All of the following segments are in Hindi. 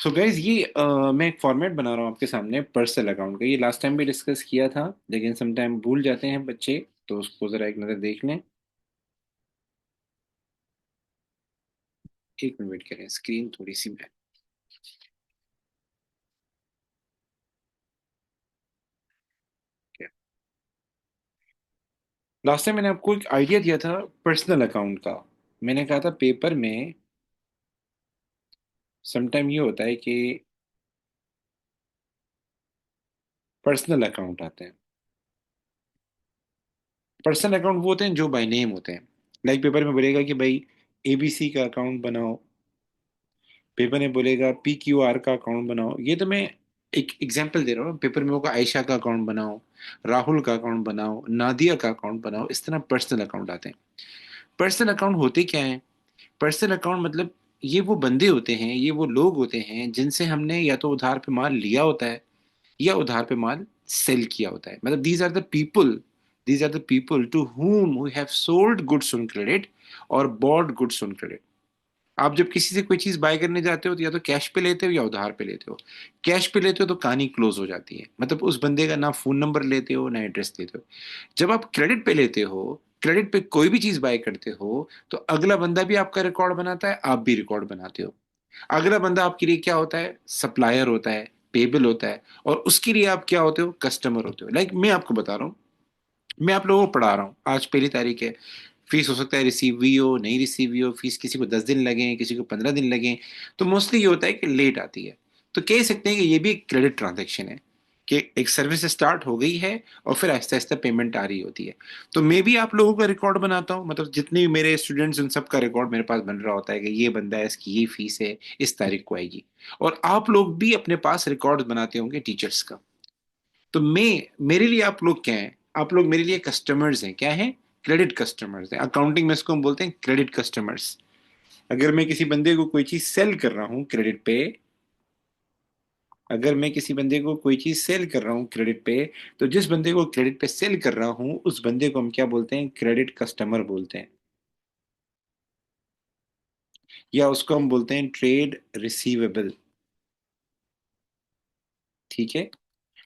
सो गाइज ये मैं एक फॉर्मेट बना रहा हूँ आपके सामने पर्सनल अकाउंट का। ये लास्ट टाइम भी डिस्कस किया था, लेकिन सम टाइम भूल जाते हैं बच्चे, तो उसको जरा एक नज़र देख लें। एक मिनट वेट करें, स्क्रीन थोड़ी सी है। लास्ट टाइम मैंने आपको एक आइडिया दिया था पर्सनल अकाउंट का। मैंने कहा था पेपर में सम टाइम ये होता है कि पर्सनल अकाउंट आते हैं। पर्सनल अकाउंट वो होते हैं जो बाय नेम होते हैं। लाइक पेपर में बोलेगा कि भाई एबीसी का अकाउंट बनाओ, पेपर में बोलेगा पीक्यूआर का अकाउंट बनाओ। ये तो मैं एक एग्जांपल दे रहा हूँ। पेपर में होगा आयशा का अकाउंट बनाओ, राहुल का अकाउंट बनाओ, नादिया का अकाउंट बनाओ। इस तरह पर्सनल अकाउंट आते हैं। पर्सनल अकाउंट होते क्या हैं? पर्सनल अकाउंट मतलब ये वो बंदे होते हैं, ये वो लोग होते हैं जिनसे हमने या तो उधार पे माल लिया होता है या उधार पे माल सेल किया होता है। मतलब these are the people to whom we have sold goods on credit और bought goods on credit। आप जब किसी से कोई चीज बाय करने जाते हो तो या तो कैश पे लेते हो या उधार पे लेते हो। कैश पे लेते हो तो कहानी क्लोज हो जाती है, मतलब उस बंदे का ना फोन नंबर लेते हो ना एड्रेस लेते हो। जब आप क्रेडिट पे लेते हो, क्रेडिट पे कोई भी चीज बाय करते हो, तो अगला बंदा भी आपका रिकॉर्ड बनाता है, आप भी रिकॉर्ड बनाते हो। अगला बंदा आपके लिए क्या होता है? सप्लायर होता है, पेबल होता है, और उसके लिए आप क्या होते हो? कस्टमर होते हो। लाइक मैं आपको बता रहा हूँ, मैं आप लोगों को पढ़ा रहा हूँ, आज पहली तारीख है। फीस हो सकता है रिसीव हुई हो, नहीं रिसीव हुई हो, फीस किसी को 10 दिन लगे, किसी को 15 दिन लगे। तो मोस्टली ये होता है कि लेट आती है। तो कह सकते हैं कि ये भी एक क्रेडिट ट्रांजैक्शन है, कि एक सर्विस स्टार्ट हो गई है और फिर आहिस्ता आहिस्ता पेमेंट आ रही होती है। तो मैं भी आप लोगों का रिकॉर्ड बनाता हूँ, मतलब जितने भी मेरे स्टूडेंट्स उन सब का रिकॉर्ड मेरे पास बन रहा होता है कि ये बंदा है, इसकी ये फीस है, इस तारीख को आएगी। और आप लोग भी अपने पास रिकॉर्ड बनाते होंगे टीचर्स का। तो मेरे लिए आप लोग क्या हैं? आप लोग मेरे लिए कस्टमर्स हैं। क्या हैं? क्रेडिट कस्टमर्स हैं। अकाउंटिंग में इसको हम बोलते हैं क्रेडिट कस्टमर्स। अगर मैं किसी बंदे को कोई चीज सेल कर रहा हूँ क्रेडिट पे, अगर मैं किसी बंदे को कोई चीज सेल कर रहा हूँ क्रेडिट पे, तो जिस बंदे को क्रेडिट पे सेल कर रहा हूँ उस बंदे को हम क्या बोलते हैं? क्रेडिट कस्टमर बोलते हैं, या उसको हम बोलते हैं ट्रेड रिसीवेबल। ठीक है।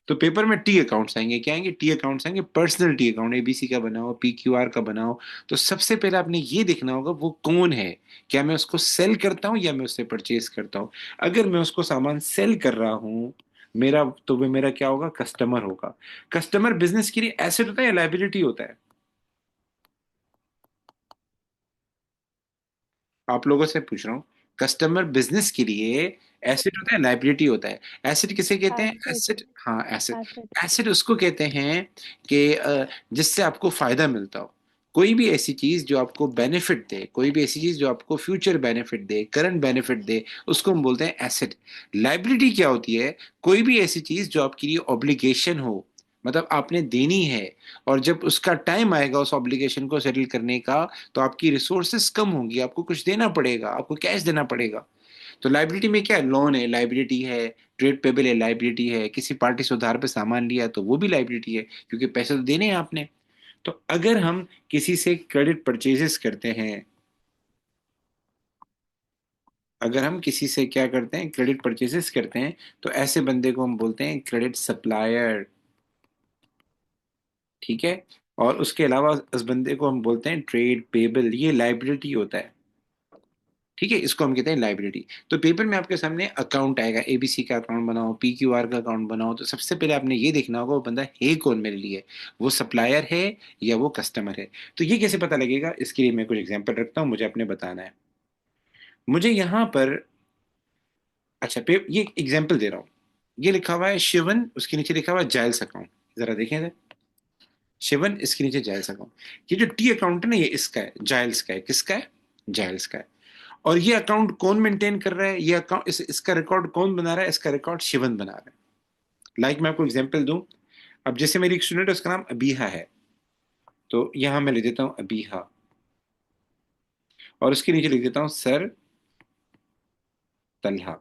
तो पेपर में टी अकाउंट्स आएंगे। क्या आएंगे? टी अकाउंट्स आएंगे। पर्सनल टी अकाउंट, एबीसी का बनाओ, पीक्यूआर का बनाओ। तो सबसे पहले आपने ये देखना होगा वो कौन है। क्या मैं उसको सेल करता हूँ या मैं उससे परचेज करता हूँ? अगर मैं उसको सामान सेल कर रहा हूँ, मेरा तो वो मेरा क्या होगा? कस्टमर होगा। कस्टमर बिजनेस के लिए एसेट होता है या लाइबिलिटी होता है? आप लोगों से पूछ रहा हूँ। कस्टमर बिजनेस के लिए एसेट होता है, लाइबिलिटी होता है? एसेट किसे कहते हैं? एसेट। एसेट, हाँ एसेट। एसेट। एसेट उसको कहते हैं कि जिससे आपको फायदा मिलता हो। कोई भी ऐसी चीज जो आपको बेनिफिट दे, कोई भी ऐसी चीज जो आपको फ्यूचर बेनिफिट दे, करंट बेनिफिट दे, उसको हम बोलते हैं एसेट। लाइबिलिटी क्या होती है? कोई भी ऐसी चीज जो आपके लिए ऑब्लिगेशन हो, मतलब आपने देनी है, और जब उसका टाइम आएगा उस ऑब्लिगेशन को सेटल करने का, तो आपकी रिसोर्सेस कम होंगी, आपको कुछ देना पड़ेगा, आपको कैश देना पड़ेगा। तो लाइबिलिटी में क्या है? लोन है, लाइबिलिटी है। ट्रेड पेबल है, लाइबिलिटी है। किसी पार्टी से उधार पे सामान लिया तो वो भी लाइबिलिटी है, क्योंकि पैसे तो देने हैं आपने। तो अगर हम किसी से क्रेडिट परचेजेस करते हैं, अगर हम किसी से क्या करते हैं? क्रेडिट परचेजेस करते हैं, तो ऐसे बंदे को हम बोलते हैं क्रेडिट सप्लायर। ठीक है। और उसके अलावा उस बंदे को हम बोलते हैं ट्रेड पेबल। ये लाइबिलिटी होता है। ठीक है, इसको हम कहते हैं लाइबिलिटी। तो पेपर में आपके सामने अकाउंट आएगा, एबीसी का अकाउंट बनाओ, पीक्यूआर का अकाउंट बनाओ। तो सबसे पहले आपने ये देखना होगा वो बंदा है कौन मेरे लिए, वो सप्लायर है या वो कस्टमर है। तो ये कैसे पता लगेगा? इसके लिए मैं कुछ एग्जांपल रखता हूँ, मुझे अपने बताना है। मुझे यहाँ पर, अच्छा ये एग्जांपल दे रहा हूँ। ये लिखा हुआ है शिवन, उसके नीचे लिखा हुआ है जायल्स अकाउंट। जरा देखें इधर। शिवन, इसके नीचे जायल्स अकाउंट। ये जो टी अकाउंट है ना, ये इसका है, जायल्स का है। किसका है? जायल्स का है। और ये अकाउंट कौन मेंटेन कर रहा है? ये अकाउंट इसका रिकॉर्ड कौन बना रहा है? इसका रिकॉर्ड शिवन बना रहा है। लाइक मैं आपको एग्जांपल दूं। अब जैसे मेरी एक स्टूडेंट है, उसका नाम अबीहा है। तो यहां मैं लिख देता हूं अबीहा, और उसके नीचे लिख देता हूं सर तलहा।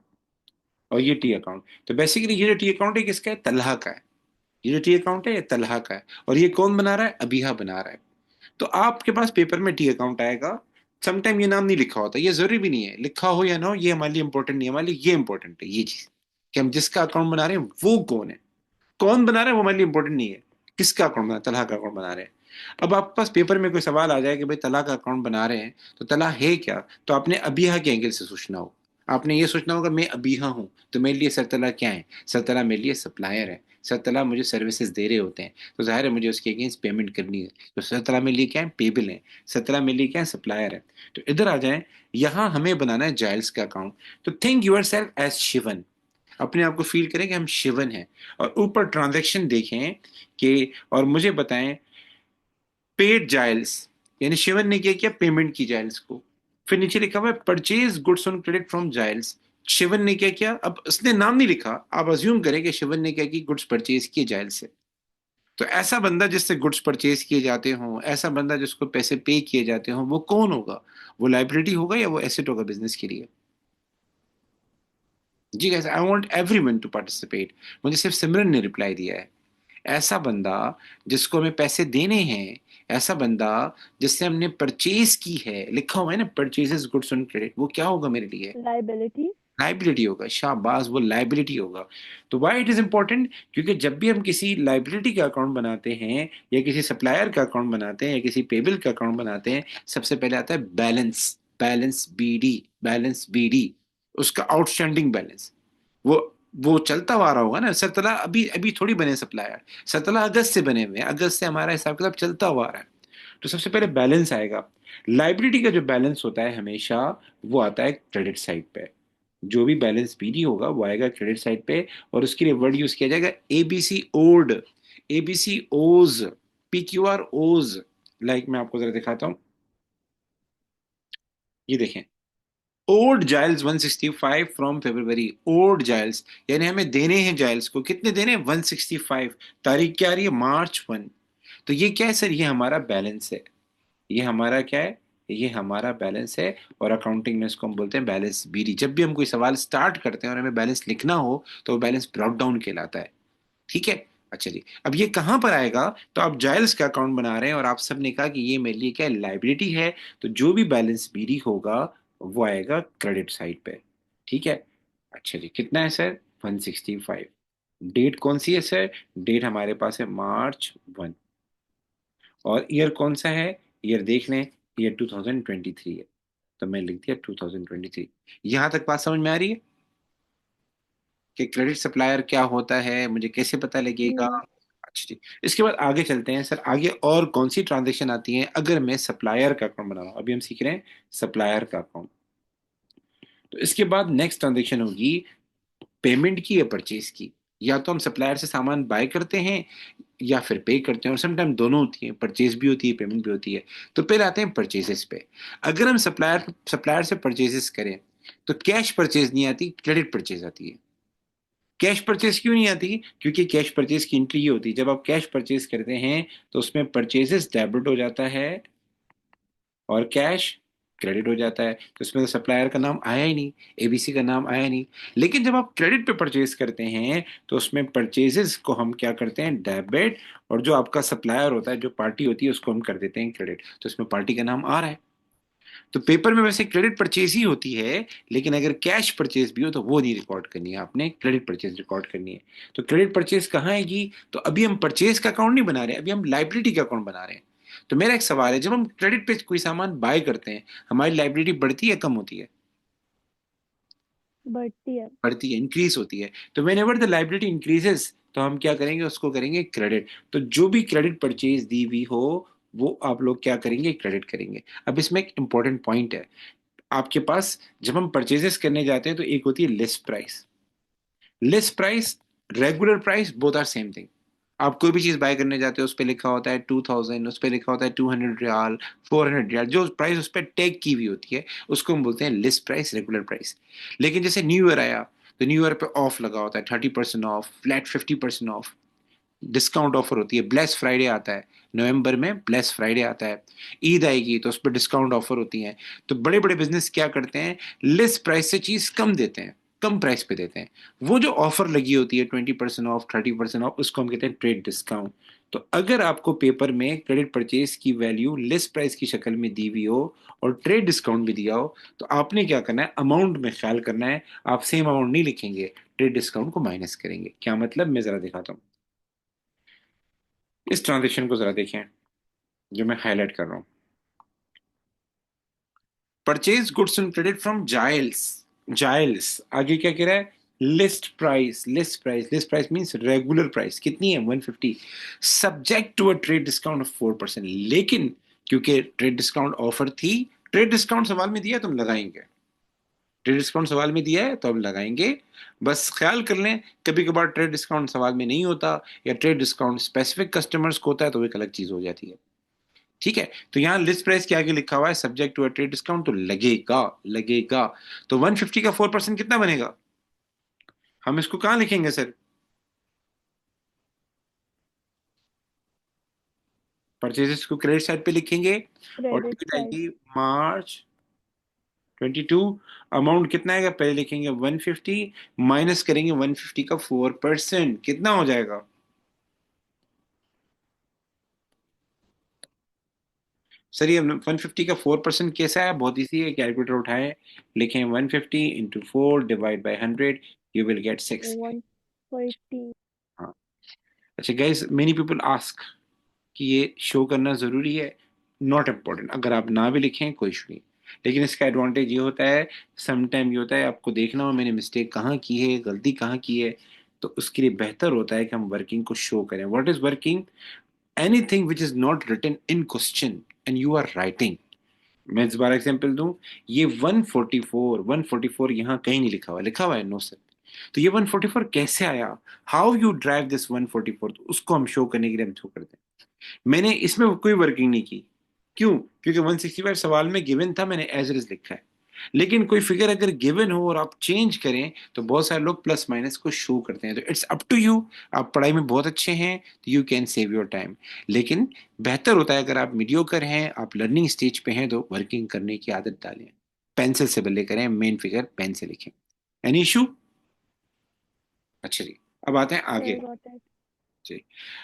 और ये टी अकाउंट। तो बेसिकली ये जो टी अकाउंट है किसका है? तलहा का है। ये जो टी अकाउंट है ये तलहा का है। और ये कौन बना रहा है? अबीहा बना रहा है। तो आपके पास पेपर में टी अकाउंट आएगा, समटाइम ये नाम नहीं लिखा होता, ये जरूरी भी नहीं है लिखा हो या ना हो, ये हमारे लिए इंपॉर्टेंट नहीं है, हमारे लिए ये इंपॉर्टेंट है ये चीज कि हम जिसका अकाउंट बना रहे हैं वो कौन है। कौन बना रहा है वो हमारे लिए इंपॉर्टेंट नहीं है, किसका अकाउंट बना, तलहा का अकाउंट बना रहे हैं। अब आपके पास पेपर में कोई सवाल आ जाए कि भाई तलहा का अकाउंट बना रहे हैं तो तलहा है क्या, तो आपने अबीहा के एंगल से सोचना हो। आपने ये सोचना होगा मैं अबीहा हूं तो मेरे लिए सरतला क्या है, सरतला मेरे लिए सप्लायर है, सरतला मुझे सर्विसेज दे रहे होते हैं, तो जाहिर है मुझे उसके अगेंस्ट पेमेंट करनी है, तो सरतला मेरे लिए क्या है, पेबल है, सरतला मेरे लिए क्या है, सप्लायर है। तो इधर आ जाए, यहाँ हमें बनाना है जाइल्स का अकाउंट। तो think yourself as Shivan, अपने आप को फील करें कि हम शिवन हैं, और ऊपर ट्रांजैक्शन देखें कि, और मुझे बताएं पेड जाइल्स, यानी शिवन ने क्या किया, पेमेंट की जाइल्स को। फिर नीचे लिखा हुआ है purchase goods on credit from Giles, Shivan ने क्या किया, अब उसने नाम नहीं लिखा, आप अज्यूम करें कि शिवन ने क्या की, गुड्स परचेज किए जाइल्स से। तो ऐसा बंदा जिससे गुड्स परचेज किए जाते हों, ऐसा बंदा जिसको पैसे पे किए जाते हों, वो कौन होगा, वो लाइबिलिटी होगा या वो एसेट होगा बिजनेस के लिए। जी guess, I want everyone to participate. मुझे सिर्फ सिमरन ने रिप्लाई दिया है। ऐसा बंदा जिसको हमें पैसे देने हैं, ऐसा बंदा जिससे हमने परचेज की है, लिखा हुआ है ना परचेजेस गुड्स ऑन क्रेडिट, वो क्या होगा मेरे लिए, लाइबिलिटी। लाइबिलिटी होगा। शाबाश, वो लाइबिलिटी होगा। तो वाई इट इज इंपॉर्टेंट, क्योंकि जब भी हम किसी लाइबिलिटी का अकाउंट बनाते हैं, या किसी सप्लायर का अकाउंट बनाते हैं, या किसी पेबल का अकाउंट बनाते हैं, सबसे पहले आता है balance, balance BD, balance BD, उसका आउटस्टैंडिंग बैलेंस। वो वो चलता हुआ आ रहा होगा ना, सरतला अभी अभी थोड़ी बने सप्लायर, सरतला अगस्त से बने हुए हैं, अगस्त से हमारा हिसाब किताब चलता हुआ आ रहा है। तो सबसे पहले बैलेंस आएगा। लाइबिलिटी का जो बैलेंस होता है हमेशा, वो आता है क्रेडिट साइड पे। जो भी बैलेंस पीडी होगा वो आएगा क्रेडिट साइड पे, और उसके लिए वर्ड यूज किया जाएगा ABC owed, ABC owes, PQR owes. Like मैं आपको जरा दिखाता हूं, ये देखें, owed Giles 165 from February, owed Giles, यानी हमें देने हैं जाइल्स को, कितने देने हैं, 165। तारीख क्या आ रही है, मार्च 1। तो ये क्या है सर, ये हमारा बैलेंस है, ये हमारा क्या है, ये हमारा बैलेंस है। और अकाउंटिंग में इसको हम बोलते हैं बैलेंस बीडी। जब भी हम कोई सवाल स्टार्ट करते हैं और हमें बैलेंस लिखना हो तो वो बैलेंस ब्रॉट डाउन कहलाता है। ठीक है। अच्छा जी, अब ये कहां पर आएगा, तो आप जायल्स का अकाउंट बना रहे हैं और आप सबने कहा कि ये मेरे लिए क्या लाइबिलिटी है, तो जो भी बैलेंस बीडी होगा वो आएगा क्रेडिट साइड पे। ठीक है। अच्छा जी, कितना है सर, 165। डेट कौन सी है सर, डेट हमारे पास है मार्च 1। और ईयर कौन सा है, ईयर देख लें, ईयर 2023 है, तो मैं लिख दिया 2023। यहां तक बात समझ में आ रही है कि क्रेडिट सप्लायर क्या होता है, मुझे कैसे पता लगेगा। यस। अच्छा जी, इसके बाद आगे चलते हैं सर, आगे और कौन सी ट्रांजेक्शन आती हैं अगर मैं सप्लायर का अकाउंट बना रहा हूं। अभी हम सीख रहे हैं सप्लायर का अकाउंट। तो इसके बाद नेक्स्ट ट्रांजेक्शन होगी पेमेंट की या परचेज की। या तो हम सप्लायर से सामान बाय करते हैं या फिर पे करते हैं, और समटाइम दोनों होती है, परचेज भी होती है पेमेंट भी होती है। तो पहले आते हैं परचेजेस पे। अगर हम सप्लायर सप्लायर से परचेजेस करें तो कैश परचेज नहीं आती, क्रेडिट परचेज आती है। कैश परचेज क्यों नहीं आती, क्योंकि कैश परचेज की एंट्री ये होती है, जब आप कैश परचेज करते हैं तो उसमें परचेजेस डेबिट हो जाता है और कैश क्रेडिट हो जाता है, तो इसमें तो सप्लायर का नाम आया ही नहीं, एबीसी का नाम आया नहीं। लेकिन जब आप क्रेडिट पे परचेज करते हैं तो उसमें परचेजेस को हम क्या करते हैं, डेबिट, और जो आपका सप्लायर होता है, जो पार्टी होती है, उसको हम कर देते हैं क्रेडिट, तो इसमें पार्टी का नाम आ रहा है। तो पेपर में वैसे क्रेडिट परचेज ही होती है, लेकिन अगर कैश परचेज भी हो तो वो नहीं रिकॉर्ड करनी है, आपने क्रेडिट परचेज रिकॉर्ड करनी है। तो क्रेडिट परचेज कहाँ आएगी, तो अभी हम परचेज का अकाउंट नहीं बना रहे, अभी हम लाइबिलिटी का अकाउंट बना रहे हैं। तो मेरा एक सवाल है, जब हम क्रेडिट पे कोई सामान बाय करते हैं, हमारी लाइबिलिटी बढ़ती है कम होती है, बढ़ती है। बढ़ती है, इंक्रीज होती है। तो when ever the liability increases तो हम क्या करेंगे, उसको करेंगे क्रेडिट। तो जो भी क्रेडिट परचेज दी हुई हो वो आप लोग क्या करेंगे, क्रेडिट करेंगे। अब इसमें एक इंपॉर्टेंट पॉइंट है आपके पास, जब हम परचेजेस करने जाते हैं तो एक होती है list price, list price, regular price, both are same thing. आप कोई भी चीज बाय करने जाते हो उस पर लिखा होता है 2000, उस पर लिखा होता है 200 रियाल, 400 रियाल, जो प्राइस उस पर टैग की हुई होती है उसको हम बोलते हैं लिस्ट प्राइस, रेगुलर प्राइस। लेकिन जैसे न्यू ईयर आया तो न्यू ईयर पे ऑफ लगा होता है, 30% of, flat 50% of, discount offer होती है। ब्लैक फ्राइडे आता है नवंबर में, ब्लैक फ्राइडे आता है। ईद आएगी तो उस पर डिस्काउंट ऑफर होती है। तो बड़े बड़े बिजनेस क्या करते हैं, लिस्ट प्राइस से चीज कम देते हैं, कम प्राइस पे देते हैं। वो जो ऑफर लगी होती है 20% ऑफ, 30% ऑफ, उसको हम कहते हैं ट्रेड डिस्काउंट। तो अगर आपको पेपर में क्रेडिट परचेज की वैल्यू लिस्ट प्राइस की शक्ल में दी हुई हो और ट्रेड डिस्काउंट भी दिया हो, तो आपने क्या करना है, अमाउंट में ख्याल करना है। आप सेम अमाउंट नहीं लिखेंगे, ट्रेड डिस्काउंट को माइनस करेंगे। क्या मतलब, मैं जरा दिखाता हूं। इस ट्रांजेक्शन को जरा देखें जो मैं हाईलाइट कर रहा हूं। Purchase goods on credit from Giles. Giles आगे क्या कह रहा है, list price. List price, list price means regular price कितनी है, 150, subject to a trade discount of 4%। लेकिन क्योंकि ट्रेड डिस्काउंट ऑफर थी, ट्रेड डिस्काउंट सवाल में दिया तो हम लगाएंगे। ट्रेड डिस्काउंट सवाल में दिया है तो हम लगाएंगे। बस ख्याल कर लें, कभी कभार ट्रेड डिस्काउंट सवाल में नहीं होता, या ट्रेड डिस्काउंट स्पेसिफिक कस्टमर्स को होता है, तो वो एक अलग चीज हो जाती है। ठीक है, तो यहाँ लिस्ट प्राइस के आगे लिखा हुआ है subject to a trade discount, तो लगेगा। लगेगा। तो 150 का 4% कितना बनेगा, हम इसको कहां लिखेंगे सर, परचेजेस को क्रेडिट साइड पे लिखेंगे। और क्रेडिट डेट साइड। आएगी मार्च 22। अमाउंट कितना आएगा, पहले लिखेंगे 150, माइनस करेंगे 150 का 4%, कितना हो जाएगा। सर ये 150 का 4% कैसा है, बहुत इजी है, कैलकुलेटर उठाएं, लिखें 150 into 4 divide by 100, you will get 6। 140। हाँ। अच्छा गाइस, मेनी पीपल आस्क कि ये शो करना जरूरी है। नॉट इम्पोर्टेंट, अगर आप ना भी लिखें कोई इशू नहीं। लेकिन इसका एडवांटेज ये होता है, समटाइम ये होता है आपको देखना हो मैंने मिस्टेक कहाँ की है, गलती कहाँ की है, तो उसके लिए बेहतर होता है कि हम वर्किंग को शो करें। What is working, anything which is not written in question and you are writing. मैं इस बार एग्जाम्पल दूं, ये 144, 144 यहाँ कहीं नहीं लिखा हुआ, लिखा हुआ है नो सर। तो ये 144 कैसे आया, हाउ यू ड्राइव दिस 144, तो उसको हम शो करने के लिए हम शो करते हैं। मैंने इसमें कोई वर्किंग नहीं की। क्यों, क्योंकि 165 सवाल में गिवन था, मैंने एज इट इज लिखा है। लेकिन कोई फिगर अगर गिवन हो और आप चेंज करें, तो बहुत सारे लोग प्लस माइनस को शो करते हैं, तो इट्स अप टू यू। आप पढ़ाई में बहुत अच्छे हैं तो you can save your time. लेकिन बेहतर होता है अगर आप मीडियोकर हैं, आप लर्निंग स्टेज पे हैं, तो वर्किंग करने की आदत डालें। पेंसिल से बल्ले करें, मेन फिगर पेन से लिखें। Any issue. अच्छा जी, अब आते हैं सर आगे। Got it. जी,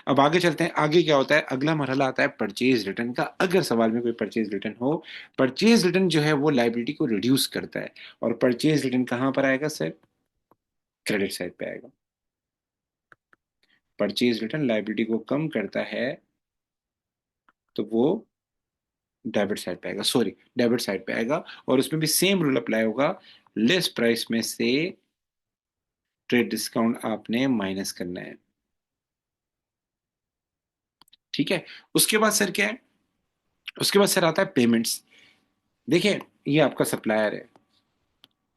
अब आगे चलते हैं। आगे क्या होता है, अगला मरहला आता है परचेज रिटर्न का। अगर सवाल में कोई परचेज रिटर्न हो, परचेज रिटर्न जो है वो लाइबिलिटी को रिड्यूस करता है। और परचेज रिटर्न कहां पर आएगा सर, क्रेडिट साइड पे आएगा। परचेज रिटर्न लाइबिलिटी को कम करता है, तो वो डेबिट साइड पे आएगा, सॉरी डेबिट साइड पे आएगा। और उसमें भी सेम रूल अप्लाई होगा, लिस्ट प्राइस में से ट्रेड डिस्काउंट आपने माइनस करना है। ठीक है, उसके बाद सर क्या है, उसके बाद सर आता है पेमेंट्स। देखिए, ये आपका सप्लायर है,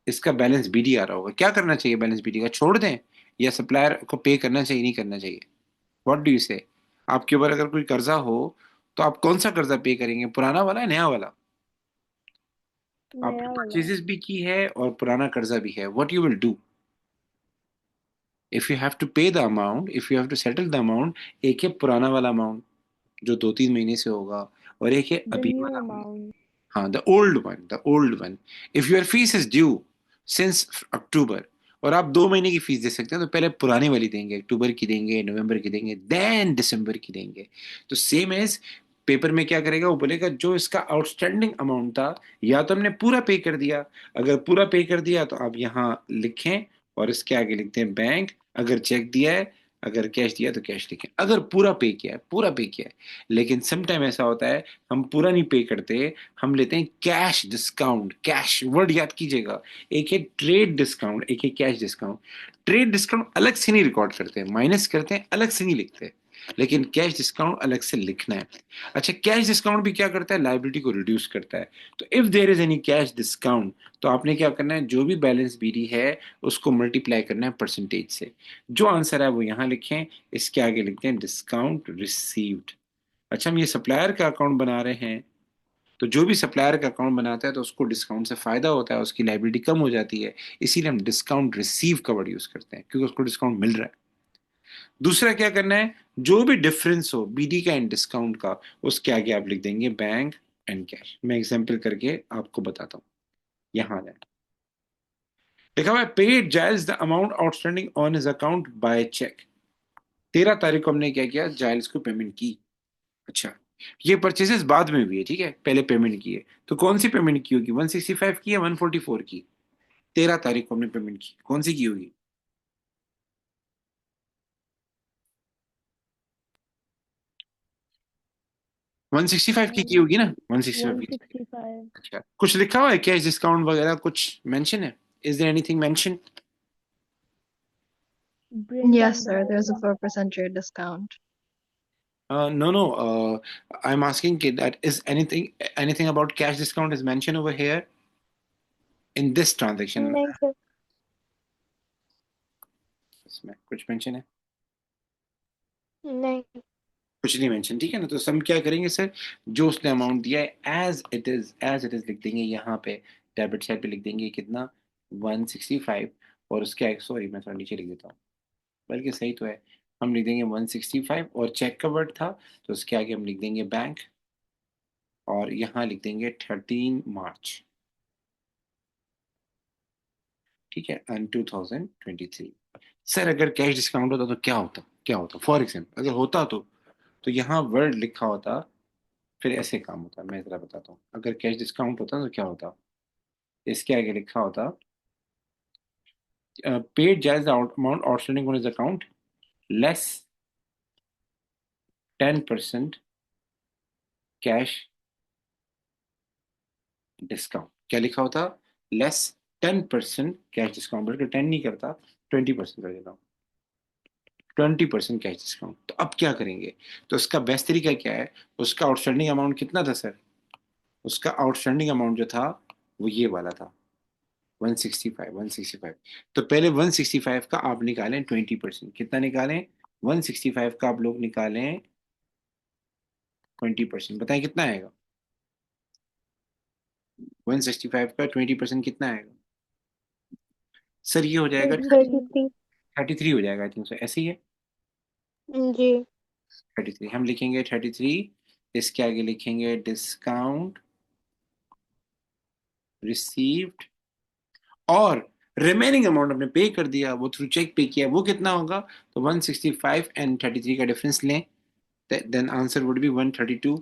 इसका बैलेंस बीडी आ रहा होगा, क्या करना चाहिए, बैलेंस बीडी का छोड़ दें, या सप्लायर को पे करना चाहिए, नहीं करना चाहिए, व्हाट डू यू से। आपके ऊपर अगर कोई कर्जा हो, तो आप कौन सा कर्जा पे करेंगे, पुराना वाला है नया वाला। आपने नया वाला। परचेजेस भी की है और पुराना कर्जा भी है, what you will do, if you have to pay the amount, if you have to settle the amount, एक है पुराना वाला अमाउंट जो 2-3 महीने से होगा, और एक है द अभी न्यू वाला अमाउंट। अमाउंट। हाँ, the old one, the old one. If your fees is due since अक्टूबर, और आप 2 महीने की फीस दे सकते हैं, तो पहले पुरानी वाली देंगे, अक्टूबर की देंगे, नवंबर की देंगे, देन दिसंबर की देंगे। तो सेम एज पेपर में क्या करेगा, वो बोलेगा जो इसका आउटस्टैंडिंग अमाउंट था, या तो हमने पूरा पे कर दिया, अगर पूरा पे कर दिया तो आप यहाँ लिखें, और इसके आगे लिखते हैं बैंक। अगर चेक दिया है, अगर कैश दिया तो कैश लिखें, अगर पूरा पे किया है, पूरा पे किया है। लेकिन सम टाइम ऐसा होता है, हम पूरा नहीं पे करते, हम लेते हैं कैश डिस्काउंट। कैश वर्ड याद कीजिएगा, एक है ट्रेड डिस्काउंट, एक है कैश डिस्काउंट। ट्रेड डिस्काउंट अलग से नहीं रिकॉर्ड करते हैं, माइनस करते हैं, अलग से नहीं लिखते, लेकिन कैश डिस्काउंट अलग से लिखना है। अच्छा, कैश डिस्काउंट भी क्या करता है, लाइबिलिटी को रिड्यूस करता है। तो if there is any cash discount, तो आपने क्या करना है, जो भी बैलेंस बीडी है उसको मल्टीप्लाई करना है परसेंटेज से। जो आंसर है वो यहाँ लिखें, इसके आगे लिखते हैं डिस्काउंट रिसीव्ड। अच्छा, हम ये सप्लायर का अकाउंट बना रहे हैं, तो जो भी सप्लायर का अकाउंट बनाता है तो उसको डिस्काउंट से फायदा होता है, उसकी लाइबिलिटी कम हो जाती है, इसीलिए हम डिस्काउंट रिसीव का वर्ड यूज करते हैं, क्योंकि उसको डिस्काउंट मिल रहा है। दूसरा क्या करना है, जो भी डिफरेंस हो बीडी का एंड डिस्काउंट का, उसके आगे आप लिख देंगे बैंक एंड कैश। मैं एग्जांपल करके आपको बताता हूँ। यहां आ जाए, लिखा हुआ है पेड जायज the amount outstanding on his account by cheque. 13 तारीख को हमने क्या किया, जायल्स को पेमेंट की। अच्छा, ये परचेजेस बाद में हुई है, ठीक है, पहले पेमेंट की है। तो कौन सी पेमेंट की होगी, 165 की या 144 की? 13 तारीख को हमने पेमेंट की, कौन सी की होगी? 165 की होगी ना, 165 की। 165. अच्छा, कुछ लिखा हुआ है कैश डिस्काउंट वगैरह, कुछ मेंशन है? Is there anything mention? Bring Yes, down the sir. There's a balance. 4% trade discount. No, no. I'm asking that is anything about cash discount is mentioned over here in this transaction? नहीं sir. इसमें कुछ मेंशन है? नहीं. कुछ नहीं मेंशन, ठीक है ना। तो हम क्या करेंगे सर, जो उसने अमाउंट दिया है एज इट इज लिख देंगे यहाँ पे, डेबिट साइड पे लिख देंगे कितना, 165। और उसके आगे, सॉरी मैं थोड़ा नीचे लिख देता हूँ, बल्कि सही तो है, हम लिख देंगे 165 और चेक का वर्ड था, तो उसके आगे हम लिख देंगे बैंक, और यहाँ लिख देंगे 13 मार्च, ठीक है, एंड 2023। सर अगर कैश डिस्काउंट होता तो क्या होता, क्या होता फॉर एग्जाम्पल, अगर होता तो यहाँ वर्ड लिखा होता, फिर ऐसे काम होता। मैं जरा बताता हूँ, अगर कैश डिस्काउंट होता तो क्या होता, इसके आगे लिखा होता, paid jazz amount outstanding on his account less 10% cash discount. क्या लिखा होता, लेस 10% कैश डिस्काउंट, बल्कि 10 नहीं करता, 20% कर देता हूँ, 20% कैश डिस्काउंट। तो अब क्या करेंगे, तो उसका बेस्ट तरीका क्या है, उसका आउटस्टैंडिंग अमाउंट कितना था सर, उसका आउटस्टैंडिंग अमाउंट जो था वो ये वाला था, 165। तो पहले 165 का आप निकालें 20%, कितना निकालें, 165 का आप लोग निकालें 20%, बताएं कितना आएगा, 165 का 20% कितना आएगा? सर ये हो जाएगा 33. 33 हो जाएगा, आई थिंक सो, ऐसे ही है। जी. 33 हम लिखेंगे, 33, इसके आगे लिखेंगे डिस्काउंट रिसीव्ड, और रिमेनिंग अमाउंट हमने पे कर दिया, वो थ्रू चेक पे किया, वो कितना होगा, तो 165 एंड 33 का डिफरेंस लें, देन आंसर वुड बी 132।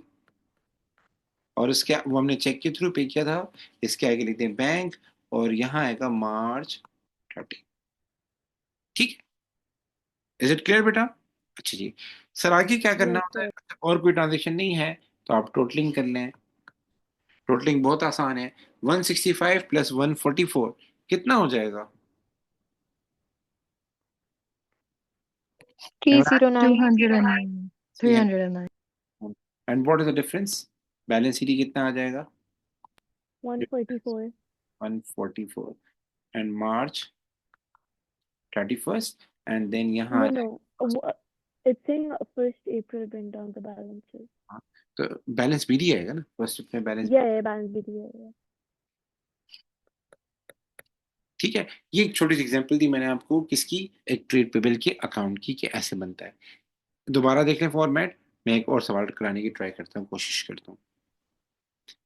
और उसके वो हमने चेक के थ्रू पे किया था, इसके आगे लिखते हैं बैंक, और यहाँ आएगा March 30, ठीक है। इज इट क्लियर बेटा? अच्छा जी, सर आगे क्या करना Yes होता sir. है, और कोई ट्रांजेक्शन नहीं है तो आप टोटलिंग कर लें। टोटलिंग बहुत आसान है, 165 प्लस 144 कितना हो जाएगा? 309. 209. 309. And what is the difference, balance sheet कितना आ जाएगा? 144. 144, एंड March 31, एंड देन यहाँ आ No जाएगा। no. It's saying 1st April bring down the balances. हाँ, तो बैलेंस बीडी आएगा ना, फर्स्ट में बैलेंस, Yeah, balance भी दिया है. ठीक है। ये एक छोटी सी एग्जांपल दी मैंने आपको, किसकी, एक ट्रेड पेबल के अकाउंट की, कि ऐसे बनता है। दोबारा देख लें फॉर्मेट, मैं एक और सवाल कराने की ट्राई करता हूँ, कोशिश करता हूँ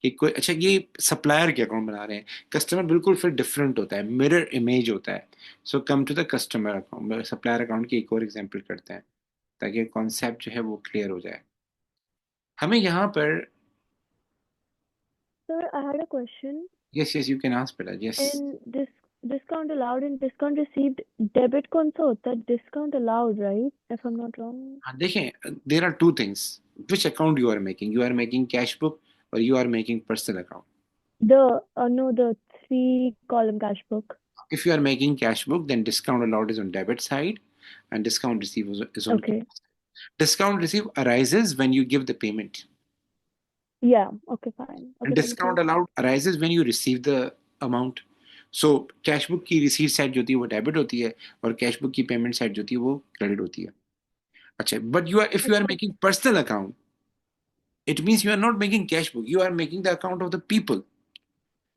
कि कोई, अच्छा ये सप्लायर के अकाउंट बना रहे हैं, कस्टमर बिल्कुल फिर डिफरेंट होता है, मिरर इमेज होता है। So come to the customer account, supplier account की एक और एग्जांपल करते हैं, ताकि कॉन्सेप्ट जो है वो क्लियर हो जाए। हमें यहाँ पर, Sir, I had a question. Yes yes you can ask बेटा, yes. In this discount allowed and discount received, debit कौन सा होता है? Discount allowed, right? If I'm not wrong. हाँ देखें, there are two things, which account you are making cash book, और you are making personal account. The no, the 3 column cash book. If you are making cash book, then discount allowed is on debit side, and discount receive is on Okay. credit side. Discount receive arises when you give the payment, Yeah. Okay, fine. and Okay, thank discount you. allowed arises when you receive the amount. So cash book की रिसीट साइड जो होती है वो डेबिट होती है, और कैश बुक की पेमेंट साइड जो होती है वो क्रेडिट होती है। अच्छा, but you are, if you are Okay. Making personal account, it means you are not making cash book, you are making the account of the people.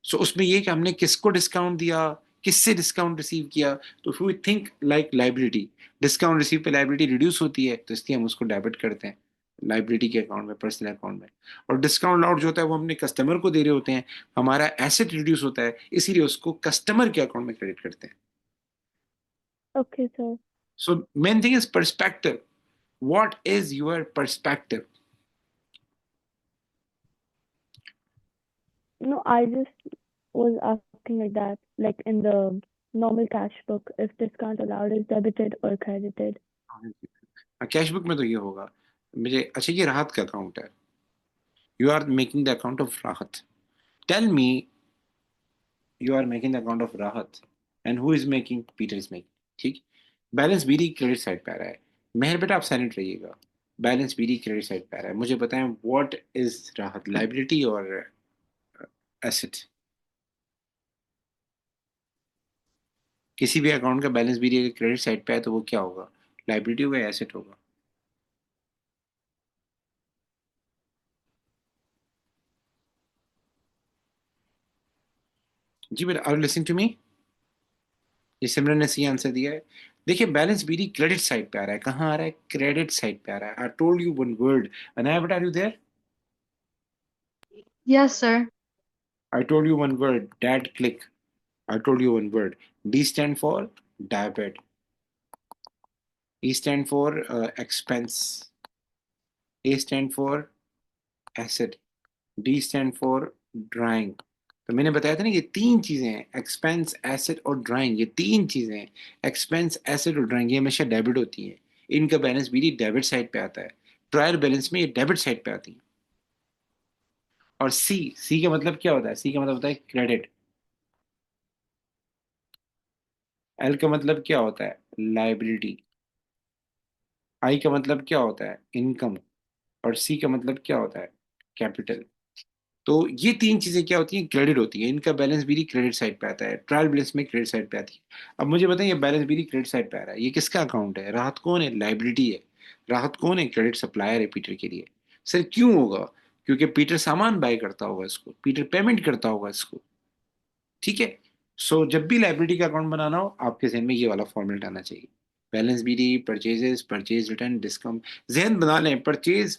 So उसमें ये कि हमने किसको डिस्काउंट दिया, किससे डिस्काउंट रिसीव किया, तो we think like liability, discount receive पे लाइबिलिटी रिड्यूस होती है, तो इसलिए हम उसको डेबिट करते हैं लाइबिलिटी के अकाउंट में, पर्सनल अकाउंट में। और डिस्काउंट अलाउड जो होता है वो हमने कस्टमर को दे रहे होते हैं, हमारा एसेट रिड्यूस होता है, इसीलिए उसको कस्टमर के अकाउंट में क्रेडिट करते हैं। Okay, sir. So main thing is perspective, What is your perspective? No, I just was asking like that, like in the normal cash book, if discount allowed is debited or credited. Cash book में तो ये होगा मुझे अच्छा ये राहत का अकाउंट है you are making the account of Rahat tell me you are making the account of Rahat and who is making Peter is making ठीक बैलेंस बीडी क्रेडिट साइड पे आ रहा है मेहर बेटा आप साइलेंट रहिएगा बैलेंस बीडी क्रेडिट साइड पे आ रहा है मुझे बताएं व्हाट इज राहत लाइबिलिटी और एसेट किसी भी अकाउंट का बैलेंस बीडी अगर क्रेडिट साइड पे है तो वो क्या होगा लाइबिलिटी होगा या एसेट होगा जी बेटा आर लिसनिंग टू मी ये सिमरन ने सी आंसर दिया है देखिए बैलेंस बीडी क्रेडिट साइड पे आ रहा है कहाँ आ रहा है क्रेडिट साइड पे आ रहा है I told you one word Anaya बेटा are you there Yes, sir. I told you one word that click I told you one word D stand for debit E stand for expense A stand for asset D stand for drawing तो मैंने बताया था ना ये तीन चीजें हैं एक्सपेंस एसेट और ड्राइंग ये तीन चीजें हैं एक्सपेंस एसेट और ड्राइंग ये हमेशा डेबिट होती हैं इनका बैलेंस भी डेबिट साइड पे आता है ट्रायल बैलेंस में ये डेबिट साइड पे आती है और सी सी का मतलब क्या होता है सी का मतलब होता है क्रेडिट एल का मतलब क्या होता है लाइबिलिटी आई का मतलब क्या होता है इनकम और सी का मतलब क्या होता है कैपिटल तो ये तीन चीजें क्या होती हैं क्रेडिट होती है इनका बैलेंस भी क्रेडिट साइड पे आता है ट्रायल बैलेंस में क्रेडिट साइड पे आती है अब मुझे बताएं ये बैलेंस भी क्रेडिट साइड पे आ रहा है ये किसका अकाउंट है राहत कौन है लाइबिलिटी है राहत कौन है क्रेडिट सप्लायर है पीटर के लिए सर क्यों होगा क्योंकि पीटर सामान बाय करता होगा इसको पीटर पेमेंट करता होगा इसको ठीक है सो जब भी लाइबिलिटी का अकाउंट बनाना हो आपके जहन में ये वाला फॉर्मेट आना चाहिए balance BD purchases purchase return discount जहन बना लें purchase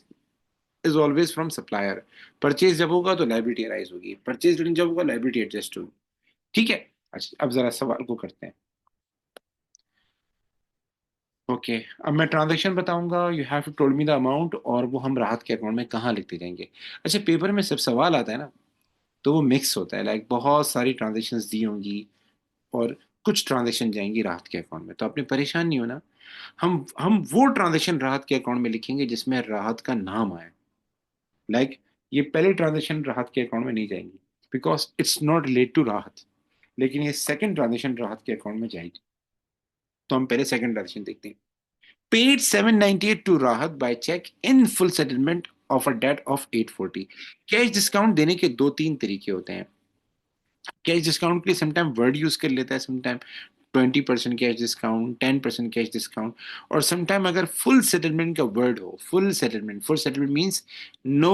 is always from supplier purchase जब होगा तो लाइबिलिटी अराइज होगी परचेज रिटर्न जब होगा लाइबिलिटी एडजस्ट होगी ठीक है अच्छा अब जरा सवाल को करते हैं ओके अब मैं ट्रांजैक्शन बताऊंगा you have to told me the amount और वो हम राहत के अकाउंट में कहाँ लिखते जाएंगे अच्छा पेपर में जब सवाल आता है ना तो वो मिक्स होता है लाइक बहुत सारी ट्रांजेक्शन्स दी होंगी और कुछ ट्रांजेक्शन जाएंगी राहत के अकाउंट में तो आपने परेशान नहीं होना हम वो ट्रांजेक्शन राहत के अकाउंट में लिखेंगे जिसमें राहत का नाम आए लाइक ये पहली ट्रांजेक्शन राहत के अकाउंट में नहीं जाएंगी because it's not relate to Rahat लेकिन ये सेकंड ट्रांजेक्शन राहत के अकाउंट में जाएगी तो हम पहले सेकंड ट्रांजेक्शन देखते हैं paid 798 to Rahat by cheque in full settlement of a debt of 840 cash discount देने के दो तीन तरीके होते हैं कैश डिस्काउंट के लिए समटाइम वर्ड यूज कर लेता है sometime 20% cash discount 10% cash discount और समटाइम अगर फुल सेटलमेंट का वर्ड हो full settlement means no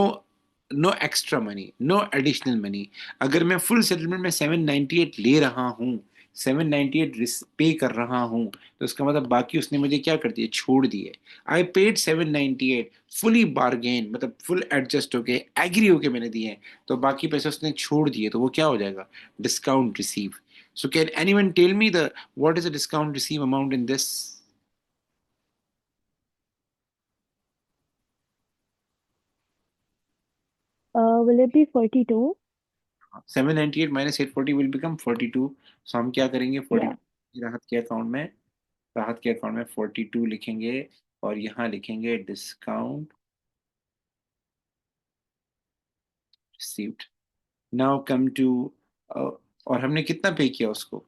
no extra money no additional money अगर मैं फुल सेटलमेंट में 798 ले रहा हूँ 798 पे कर रहा हूँ तो उसका मतलब बाकी उसने मुझे क्या कर दिया छोड़ दिए आई पेड 798 फुली बार्गेन मतलब फुल एडजस्ट होके एग्री होके मैंने दिए हैं तो बाकी पैसे उसने छोड़ दिए तो वो क्या हो जाएगा discount receive. So can anyone tell me the what is the discount receive amount in this? Will it be 42? 798 minus 840 will become 42. So हम क्या करेंगे Yeah. 42 राहत के अकाउंट में राहत के अकाउंट में 42 लिखेंगे और यहाँ लिखेंगे discount received now come to और हमने कितना पे किया उसको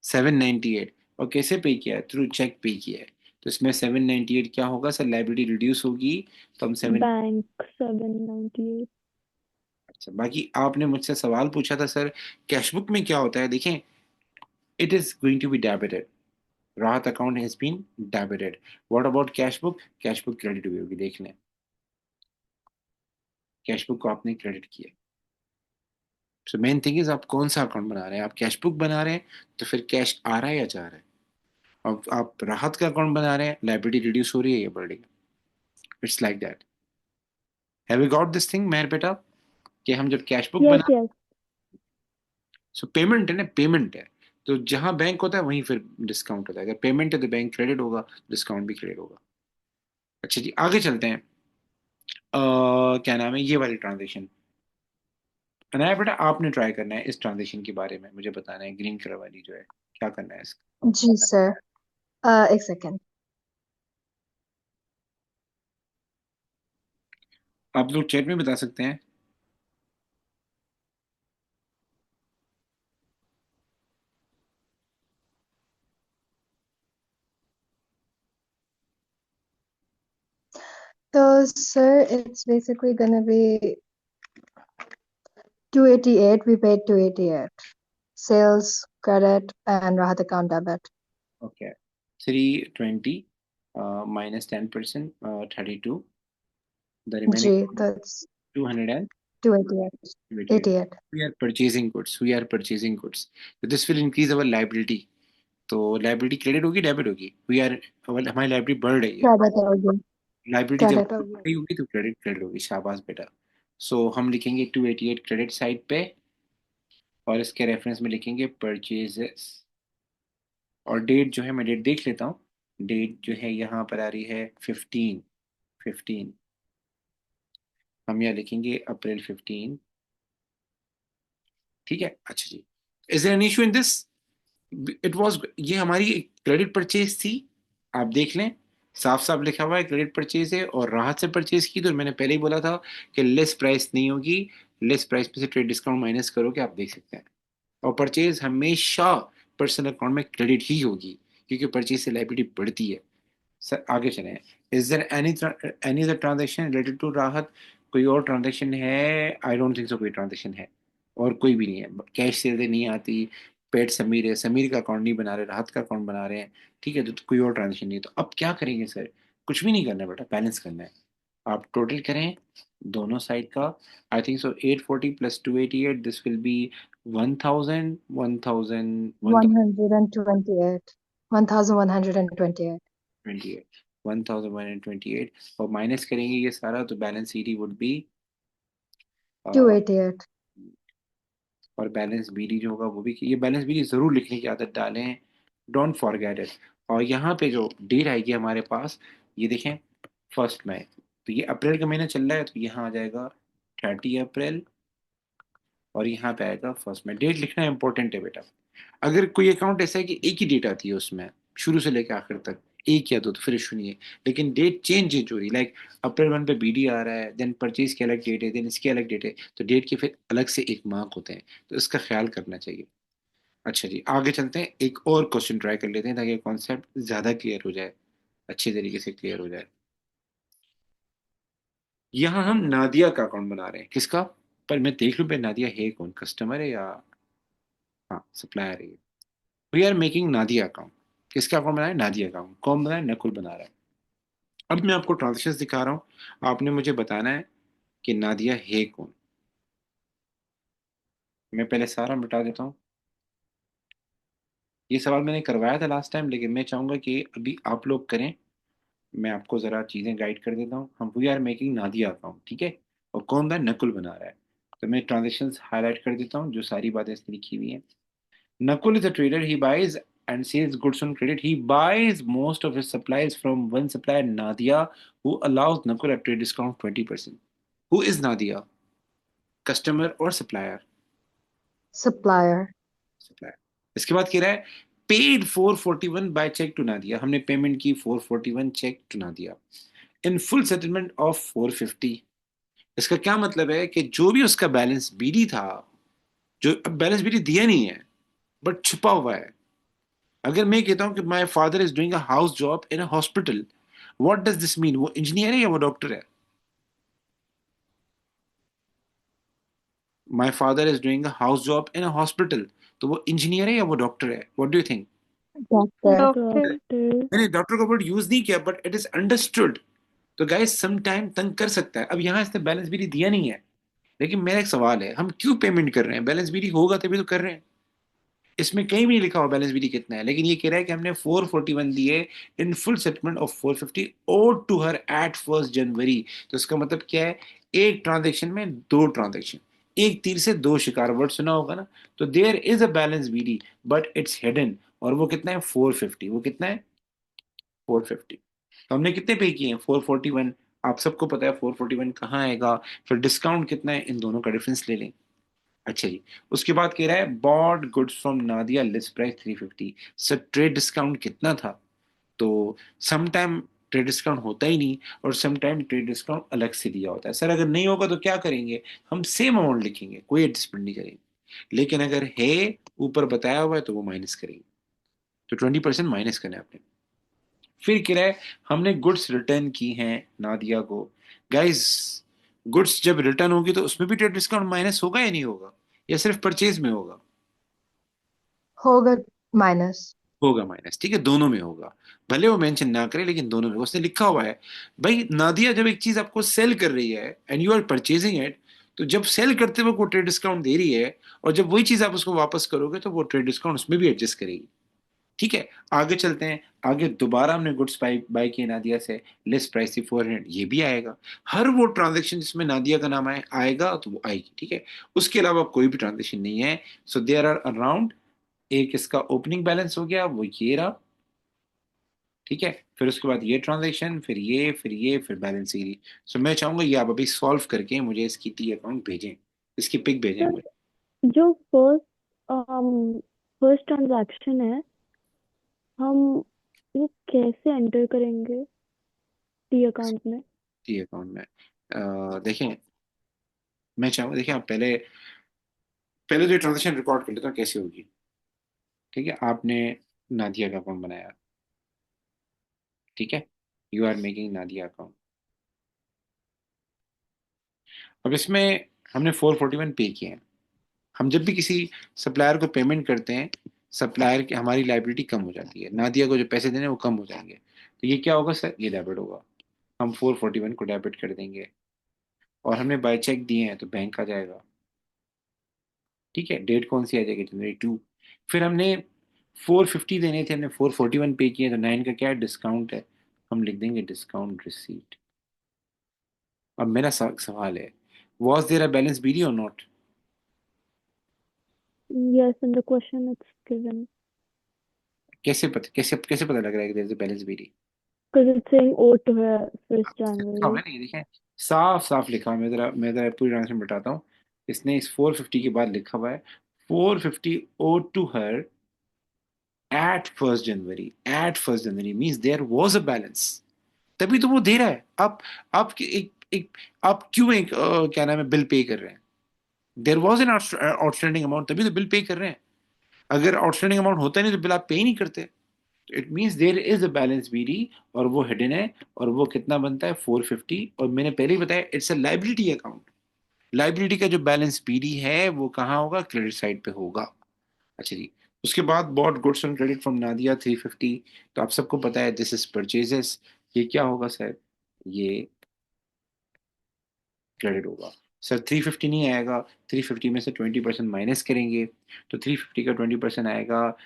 798 और कैसे पे किया है थ्रू चेक पे किया है तो इसमें 798 क्या होगा सर लाइबिलिटी रिड्यूस होगी तो हम 7 Bank 798. अच्छा बाकी आपने मुझसे सवाल पूछा था सर कैशबुक में क्या होता है देखें it is going to be debited Rahat account has been debited what about cash book credit हुई होगी देख लें कैशबुक को आपने क्रेडिट किया सो मेन थिंग इज आप कौन सा अकाउंट बना रहे हैं आप कैशबुक बना रहे हैं तो फिर कैश आ रहा है या जा रहा है अब आप राहत का अकाउंट बना रहे हैं लाइबिलिटी रिड्यूस हो रही है या बढ़ रही है it's like that have you got this thing Mehar बेटा कि हम जब कैशबुक Yes, बना yes. सो पेमेंट है ना पेमेंट है तो जहां बैंक होता है वहीं फिर डिस्काउंट होता है। अगर पेमेंट है तो बैंक क्रेडिट होगा, डिस्काउंट भी क्रेडिट होगा। अच्छा जी, आगे चलते हैं। क्या नाम है ये वाली ट्रांजेक्शन। अनाया बेटा, आपने ट्राई करना है इस ट्रांजेक्शन के बारे में, मुझे बताना है ग्रीन कलर वाली जो है क्या करना है इसका। जी सर, एक सेकेंड। आप लोग चैट में बता सकते हैं। तो sir, it's basically gonna be 288. We paid 288. Sales, credit, and Rahat account debit. Okay, 320 -10%, 32, the remaining G, that's 200 288. 88. we are purchasing goods, we are purchasing goods, so this will increase our liability। तो लाइबिलिटी क्रेडिट होगी डेबिट होगी? वी आर, हमारी लाइबिलिटी बढ़ रही है। Credit होगी। लाइबिलिटी जब Credit होगी। बढ़ रही होगी तो क्रेडिट क्रेडिट होगी। शाबाश बेटा। सो हम लिखेंगे 288 क्रेडिट साइड पे, और इसके रेफरेंस में लिखेंगे परचेजेस। और डेट जो है, मैं डेट देख लेता हूँ। डेट जो है यहाँ पर आ रही है 15। हम यहाँ लिखेंगे अप्रैल 15। ठीक है, अच्छा जी। Is there an issue in this? It was, ये हमारी क्रेडिट परचेज थी, आप देख लें, साफ साफ लिखा हुआ है क्रेडिट परचेज है, और राहत से परचेज की। तो मैंने पहले ही बोला था कि लेस प्राइस नहीं होगी, लेस प्राइस में से ट्रेड डिस्काउंट माइनस करोगे, आप देख सकते हैं। और परचेज हमेशा पर्सनल अकाउंट में क्रेडिट ही होगी, क्योंकि परचेज से लाइबिलिटी बढ़ती है। सर आगे चलें। Is there any other transaction related to Rahat? कोई और ट्रांजेक्शन है? आई डोंट थिंक सो कोई ट्रांजेक्शन है, और कोई भी नहीं है। कैश से नहीं आती। पेड समीर है, समीर का अकाउंट नहीं बना रहे, राहत का अकाउंट बना रहे हैं। ठीक है, तो कोई और ट्रांजेक्शन नहीं है। तो अब क्या करेंगे सर? कुछ भी नहीं करना बेटा, बैलेंस करना है। आप टोटल करें दोनों साइड का। I think so 840 plus 288, this will be 1000, 128. 1128. 28, 1128, और माइनस करेंगे ये सारा, तो बैलेंस सीडी वुड बी, 288. और बैलेंस बीडी जो होगा वो भी, ये बैलेंस बीडी जरूर लिखने की आदत डालें, डोंट फॉरगेट इट। और यहाँ पे जो डेट आएगी हमारे पास, ये देखें 1 मई, तो ये अप्रैल का महीना चल रहा है, तो यहाँ आ जाएगा 30 अप्रैल, और यहाँ पे आएगा 1 मई। डेट लिखना इंपॉर्टेंट है बेटा। अगर कोई अकाउंट ऐसा है कि एक ही डेट आती है उसमें शुरू से लेकर आखिर तक, एक या दो, तो फिर इशू नहीं है। लेकिन डेट चेंज हो रही, लाइक अप्रैल 1 पे बीडी आ रहा है, देन परचेज की अलग डेट है, देन इसकी अलग डेट है, तो डेट के फिर अलग से एक मार्क होते हैं, तो इसका ख्याल करना चाहिए। अच्छा जी, आगे चलते हैं। एक और क्वेश्चन ट्राई कर लेते हैं ताकि कॉन्सेप्ट ज़्यादा क्लियर हो जाए, अच्छे तरीके से क्लियर हो जाए। यहाँ हम नादिया का अकाउंट बना रहे हैं, किसका? पर मैं देख लूँ पे नादिया है कौन, कस्टमर है या, हाँ सप्लायर है। We are making Nadia account. किसका अकाउंट बना है? नादिया अकाउंट। कौन बना है? नकुल बना रहा है। अब मैं आपको ट्रांजेक्शन दिखा रहा हूँ, आपने मुझे बताना है कि नादिया है कौन। मैं पहले सारा मिटा देता हूँ। ये सवाल मैंने करवाया था लास्ट टाइम, लेकिन मैं चाहूंगा कि अभी आप लोग करें। मैं आपको ज़रा चीज़ें गाइड कर देता हूँ। हम we are making Nadia account, ठीक है, और कौन बना है? नकुल बना रहा है। तो मैं ट्रांजेक्शन हाईलाइट कर देता हूँ, जो सारी बातें इसमें लिखी हुई हैं। Nakul is a trader. He buys and sells goods on credit. He buys most of his supplies from one supplier, Nadia, who allows Nakul a trade discount 20%. Who is Nadia? Customer or supplier? Supplier. Supplier. इसके बाद कह रहा है paid 441 by check to Nadia. हमने पेमेंट की 441 check to Nadia in full settlement of 450। इसका क्या मतलब है कि जो भी उसका बैलेंस बीडी था, जो बैलेंस बीडी दिया नहीं है बट छुपा हुआ है। अगर मैं कहता हूं कि my father is doing a house job in a hospital, what does this mean? वो इंजीनियर है या वो डॉक्टर है? My father is doing a house job in a hospital, तो वो इंजीनियर है या वो डॉक्टर है? What do you think? Doctor. Doctor, मैंने डॉक्टर का वर्ड यूज नहीं किया, बट इट इज अंडरस्टूड। तो गाइस सम टाइम तंग कर सकता है। अब यहाँ इसने बैलेंस बीडी दिया नहीं है, लेकिन मेरा एक सवाल है, हम क्यों पेमेंट कर रहे हैं? बैलेंस बीडी होगा तभी तो कर रहे हैं। इसमें कहीं भी नहीं लिखा हुआ बैलेंस बीडी कितना है, लेकिन ये कह रहा है कि हमने 441 दिए इन फुल सेटलमेंट ऑफ 450 और टू हर एट 1 जनवरी। तो इसका मतलब क्या है? एक ट्रांजेक्शन में दो ट्रांजेक्शन, एक तीर से दो शिकार, वर्ड सुना होगा ना। तो there is a balance BD but it's hidden, और वो कितना है 450, वो कितना है 450। तो हमने कितने पे किए हैं 441, आप सबको पता है 441 कहाँ आएगा, फिर डिस्काउंट कितना है, इन दोनों का डिफरेंस ले लें। अच्छा जी, उसके बाद कह रहा है bought goods from Nadia list price 350, sir trade discount कितना था। तो सम टाइम ट्रेड डिस्काउंट होता ही नहीं, और सम टाइम ट्रेड डिस्काउंट अलग से दिया होता है। सर अगर नहीं होगा तो क्या करेंगे, हम सेम अमाउंट लिखेंगे, कोई एडजस्टमेंट नहीं करेंगे, लेकिन अगर है ऊपर बताया हुआ है तो वो माइनस करेंगे। तो 20% माइनस करना है आपने। फिर कह रहा है हमने गुड्स रिटर्न की हैं नादिया को। गाइस, गुड्स जब रिटर्न होगी तो उसमें भी ट्रेड डिस्काउंट माइनस होगा या नहीं होगा, या सिर्फ परचेज में होगा। होगा माइनस। होगा माइनस, ठीक है, दोनों में होगा। भले वो मेंशन ना करे लेकिन दोनों में उसने लिखा हुआ है। भाई नादिया जब एक चीज आपको सेल कर रही है and you are purchasing it, तो जब सेल करते वक्त वो ट्रेड डिस्काउंट दे रही है, और जब वही चीज आप उसको वापस करोगे तो वो ट्रेड डिस्काउंट उसमें भी एडजस्ट करेगी। ठीक है, आगे चलते हैं। आगे दोबारा हमने गुड्स बाय बाय किए नादिया से, लिस्ट प्राइस थी 400, ये भी आएगा। हर वो ट्रांजेक्शन जिसमें नादिया का नाम आएगा तो वो आएगी, ठीक है। उसके अलावा कोई भी ट्रांजेक्शन नहीं है। सो देयर आर अराउंड, एक इसका ओपनिंग बैलेंस हो गया, वो ये रहा, ठीक है। फिर उसके बाद ये ट्रांजेक्शन, फिर ये, फिर ये, फिर बैलेंस सीरी। सो मैं चाहूंगा ये आप अभी सॉल्व करके मुझे इसकी टी अकाउंट भेजें, इसकी पिक भेजें सर मुझे। जो फर्स्ट ट्रांजैक्शन है, हम वो कैसे एंटर करेंगे टी अकाउंट में? टी अकाउंट में देखें, मैं चाहूंगा, देखिए आप पहले पहले तो ये ट्रांजेक्शन रिकॉर्ड कर लेता हूँ कैसे होगी। ठीक है, आपने नादिया का अकाउंट बनाया, ठीक है, you are making Nadia account. अब इसमें हमने 441 पे किए हैं। हम जब भी किसी सप्लायर को पेमेंट करते हैं, सप्लायर की हमारी लाइबिलिटी कम हो जाती है, नादिया को जो पैसे देने हैं वो कम हो जाएंगे। तो ये क्या होगा सर, ये डेबिट होगा। हम 441 को डेबिट कर देंगे, और हमने बाय चेक दिए हैं तो बैंक आ जाएगा। ठीक है, डेट कौन सी आ जाएगी, January 2। फिर हमने 450 देने थे, हमने 441 पे किए, तो 9 का क्या डिस्काउंट है, हम लिख देंगे डिस्काउंट रिसीट। अब मेरा सवाल है, was there a balance BD और not. Yes, in the question it's given कैसे पता लग रहा है कि there is a balance BD. because it's saying owed to her first लिखा हुआ January. है ना, ये देखें, साफ साफ लिखा हुआ है। मैं जरा पूरी ट्रांसलेशन बताता हूँ। इसने इस 450 के बाद लिखा हुआ है 450 owed to her at 1 January means there was a balance. तभी तो वो दे रहा है। एक आप क्यों एक क्या नाम है बिल पे कर रहे हैं, there was an outstanding amount, तभी तो बिल पे कर रहे हैं। अगर आउटस्टैंडिंग अमाउंट होता नहीं तो बिल आप पे ही नहीं करते। It means there is a balance BD, और वो हिडन है, और वो कितना बनता है 450। और मैंने पहले ही बताया it's a liability account. Liability का जो बैलेंस बीडी है वो कहाँ होगा, क्रेडिट साइड पे होगा। अच्छा जी, उसके बाद bought goods on credit from Nadia 350। तो आप सबको पता है दिस इज परचेजेस, ये क्या होगा सर, ये क्रेडिट होगा। सर 350 नहीं आएगा, 350 में से 20% माइनस करेंगे, तो 350 का 20% आएगा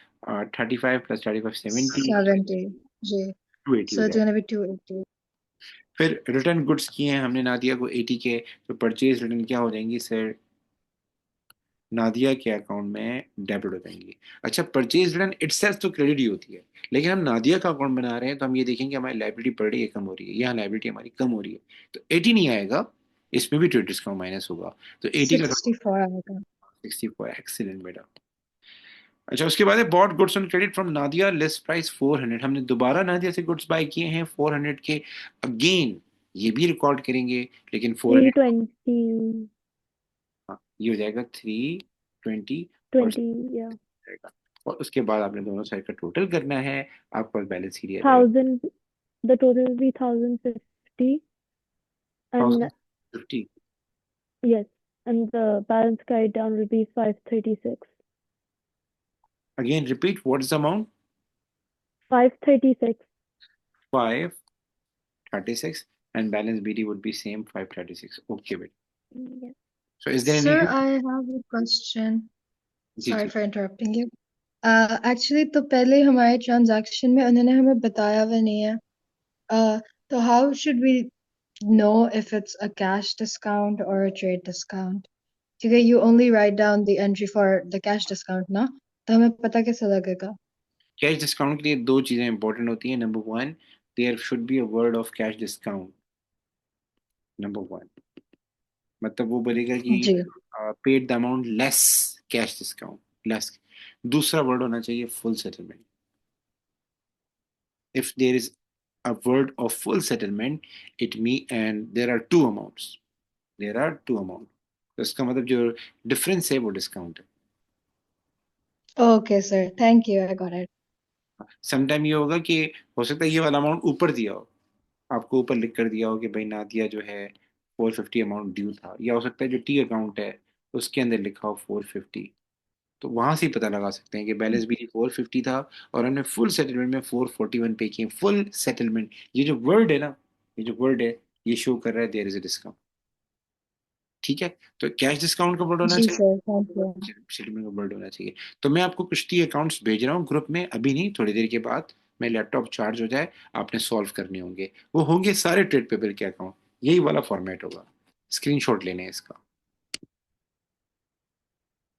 35 प्लस 35 70, 70, जी। 280 हो So it's जाएगा। gonna be 280. फिर रिटर्न गुड्स किए हैं हमने नादिया को 80 के, तो परचेज रिटर्न क्या हो जाएंगी सर, नादिया के अकाउंट में डेबिट हो जाएंगी। अच्छा, परचेज रिटर्न इटसेल्फ तो क्रेडिट ही होती है, लेकिन हम नादिया का अकाउंट बना रहे हैं तो हम ये देखेंगे हमारी लाइबिलिटी बढ़ रही है कम हो रही है, यहाँ लाइबिलिटी हमारी कम हो रही है। तो 80 नहीं आएगा, इसमें भी ट्रेड डिस्काउंट माइनस होगा, तो 80 का 64 आएगा। 64। एक्सीलेंट बेटा। अच्छा, उसके बाद है bought goods on credit from Nadia list price 400, हमने दोबारा नादिया से गुड्स बाय किए हैं 400 के, अगेन ये भी रिकॉर्ड करेंगे, लेकिन 400, 320, हाँ ये हो जाएगा 320, और 20, yeah. जाएगा। और उसके बाद आपने दोनों साइड का टोटल करना है, आपका बैलेंस ही आ जाएगा 1000, the total will be 1050, and 1050। yes, and the balance carried down will be 536. Again repeat, what is amount, 536. 536, and balance BD would be same 536। Okay बेटा, Yes. So is there any Sir, issue. I have a question. Ji Sorry ji. for interrupting you. Actually, तो पहले हमारे transaction में उन्होंने हमें बताया हुआ नहीं है. So how should we know if it's a cash discount or a trade discount? क्योंकि you only write down the entry for the cash discount ना, तो हमें पता कैसे लगेगा? कैश डिस्काउंट के लिए दो चीजें इंपॉर्टेंट होती हैं। Number one, there should be a word of cash discount. Number one मतलब वो बोलेगा कि जी paid the amount less cash discount, less. दूसरा वर्ड होना चाहिए full settlement. if there is a word of full settlement, it me and there are two amounts, there are two amount, तो इसका मतलब जो डिफरेंस है वो डिस्काउंट है। okay sir, thank you, I got it. Sometime ये होगा कि हो सकता है ये वाला अमाउंट ऊपर दिया हो, आपको ऊपर लिख कर दिया हो कि भाई नादिया जो है 450 अमाउंट ड्यू था, या हो सकता है जो टी अकाउंट है उसके अंदर लिखा हो 450। तो वहां से ही पता लगा सकते हैं कि बैलेंस भी 450 था और हमने फुल सेटलमेंट में 441 पे किए। फुल सेटलमेंट, ये जो वर्ड है ना, ये जो वर्ड है ये शो कर रहा है देयर इज अ डिस्काउंट। ठीक है, तो कैश डिस्काउंट का वर्ड होना जी चाहिए, सर, थैंक यू। सेटलमेंट का वर्ड होना चाहिए। तो मैं आपको कुछ टी अकाउंट्स भेज रहा हूँ ग्रुप में, अभी नहीं, थोड़ी देर के बाद। मैं लैपटॉप चार्ज हो जाए, आपने सॉल्व करने होंगे, वो होंगे सारे ट्रेड पेपर के अकाउंट, यही वाला फॉर्मेट होगा। स्क्रीनशॉट लेने हैं इसका।